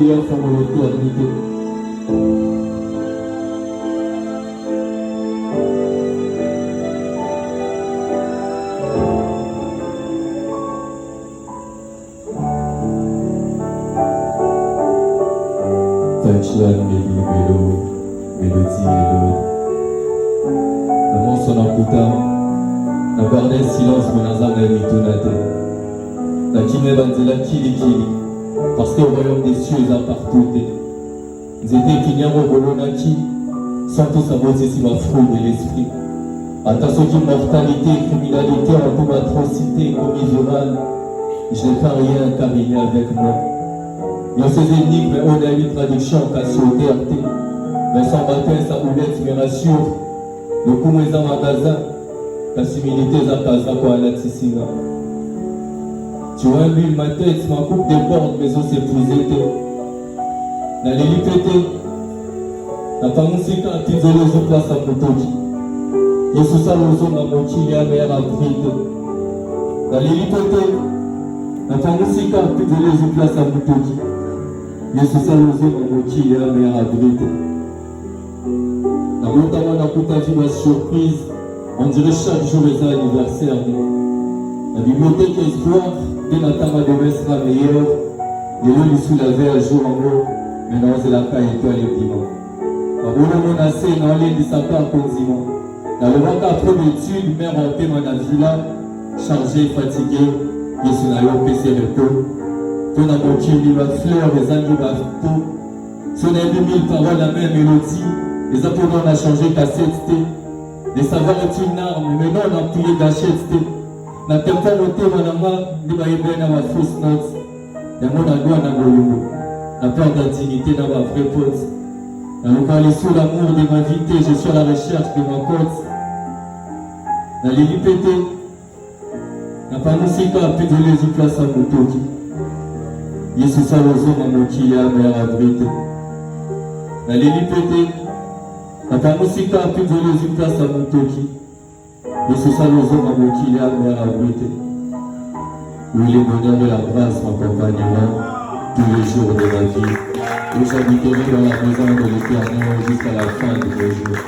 From l'éternité. Touchline, mélodie, Avant son akuta, na garder silence monazanga mitunate. La kine banzela kili. Parce que le royaume des cieux est partout. Ils étaient kinyamo bolonaki, sans tout savoir si ma fruit de l'esprit. Attention mortalité, criminalité, en toute atrocité, commisurale. Je n'ai pas rien car il est avec moi. Dans ces énigmes, on a une traduction qu'a sauté arte. Mais sans matin, sa houlette me rassure. Le coup est en magasin, la similité est en casa pour aller ici. Tu vois, lui, ma tête, ma coupe déborde, mes os épuisés. Dans les lipetés, la femme aussi quand ils ont les place à Potoki. Yesu sa lozo na moki ya mer abrite. Dans les lipetés, la femme aussi quand ils ont les place à Potoki. Yesu sa lozo na moki ya mer abrite. Dans notamment la Potoki, ma surprise, on dirait chaque jour les anniversaires. La bibliothèque Espoir, dès la table de Metz sera meilleure. Les lois lui soulavaient un jour en haut, maintenant c'est la caille étoile et dimanche. Quand on a menacé, dans l'île de sa part quasiment. Dans le monde après l'étude, mère en paix, mon villa, chargé, fatigué, il se n'a pas PC repos. Ton amour qui lui va fleur, les amis va peau. Son aimé mille paroles, la même mélodie. Les apprenants on a changé cassette. Les savoirs est une arme, mais non, on a plié gâchette. Na tempa noté manama ni baïbé na ma fausse note. Yango na doigt na goyongo. La peur d'intimité na ma vraie pote. Dans le palais sous l'amour de ma vie, je suis à la recherche de ma côte. Dans les lipetés, na pamusika apide les place à Motoki. Yesu sa lozo mamoki ya mer abrite. Dans les lipetés, na pamusika apide les place à Motoki. Yesu sa lozo mamoki ya mer abrite. Oui, les bonheurs et la grâce m'accompagneront tous les jours de ma vie. Et j'habiterai dans la maison de l'Éternel jusqu'à la fin de mes jours.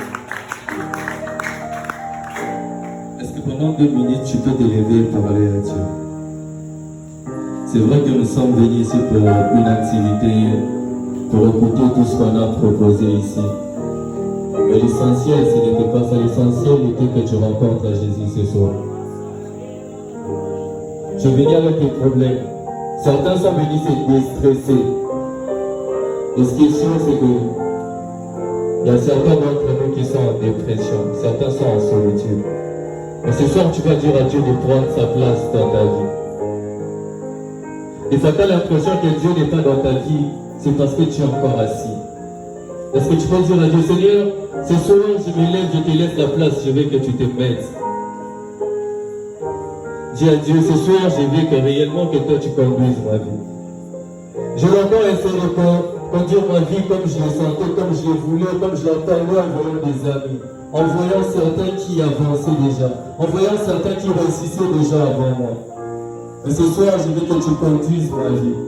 Est-ce que pendant 2 minutes, tu peux te lever et parler à Dieu? C'est vrai que nous sommes venus ici pour une activité, pour écouter tout ce qu'on a proposé ici. Mais l'essentiel, ce n'était pas ça. L'essentiel était que tu rencontres Jésus ce soir. Je venais avec des problèmes. Certains sont venus se déstresser. Et ce qui est sûr, c'est que il y a certains d'entre nous qui sont en dépression. Certains sont en solitude. Mais ce soir, tu vas dire à Dieu de prendre sa place dans ta vie. Et ça t'a l'impression que Dieu n'est pas dans ta vie, c'est parce que tu es encore assis. Est-ce que tu peux dire à Dieu, Seigneur, ce soir, je me lève, je te laisse la place, je veux que tu te mettes. Dis à Dieu, ce soir, je veux que réellement que toi tu conduises ma vie. Je veux encore essayer de conduire ma vie comme je le sentais, comme je le voulais, comme je l'entendais en voyant des amis, en voyant certains qui avançaient déjà, en voyant certains qui réussissaient déjà avant moi. Mais ce soir, je veux que tu conduises ma vie.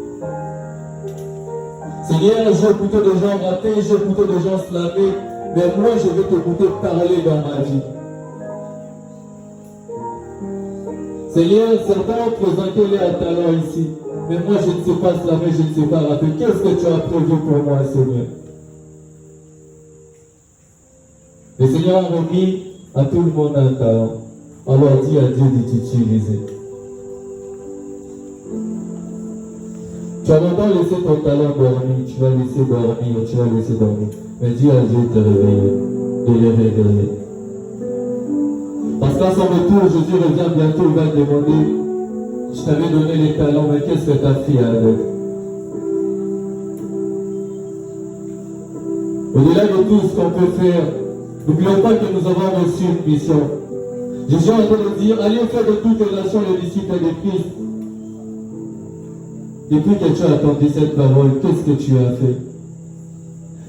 Seigneur, j'ai écouté des gens rater, j'ai écouté des gens se laver, mais moi, je veux t'écouter parler dans ma vie. Seigneur, certains ont présenté leur talent ici, mais moi je ne sais pas slaver, je ne sais pas rapper. Qu'est-ce que tu as prévu pour moi, Seigneur? Le Seigneur a remis à tout le monde un talent. Alors dis à Dieu de t'utiliser. Tu vas d'abord laisser ton talent dormir, tu vas laisser dormir, mais dis à Dieu de te réveiller, de les réveiller. Parce qu'à son retour, Jésus revient bientôt, il va te demander, je t'avais donné les talents, mais qu'est-ce que tu as fait avec? Au-delà de tout ce qu'on peut faire, n'oublions pas que nous avons reçu une mission. Jésus est en train de dire, allez faire de toutes les nations les disciples de Christ. Depuis que tu as entendu cette parole, qu'est-ce que tu as fait?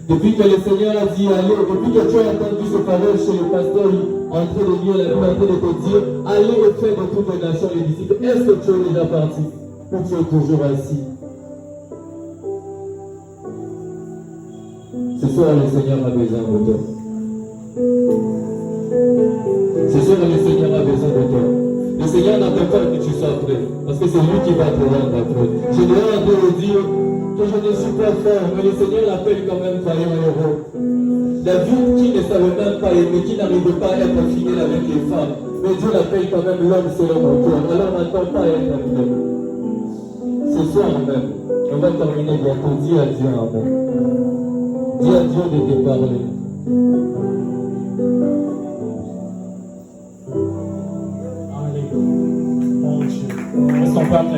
Depuis que le Seigneur a dit allez, depuis que tu as entendu ces paroles chez le pasteur, en train de lire la Bible, en train de te dire allez et faire de toutes les nations les disciples, est-ce que tu es déjà parti ou tu es toujours assis? Ce soir, le Seigneur a besoin de toi. Ce soir, le Seigneur a besoin de toi. Le Seigneur n'attend pas que tu sois prêt, parce que c'est lui qui va te rendre prêt. Je dois un peu dire que je ne suis pas fort, mais le Seigneur appelle quand même vaillant héros. David qui ne savait même pas aimer, qui n'arrivait pas à être fidèle avec les femmes, mais Dieu l'appelle quand même l'homme selon mon cœur. Alors n'attends pas à être fidèle. Ce soir même, on va terminer bientôt. Dis à Dieu amen. Dis à Dieu de te parler. Alléluia. Mon Dieu. Est-ce qu'on peut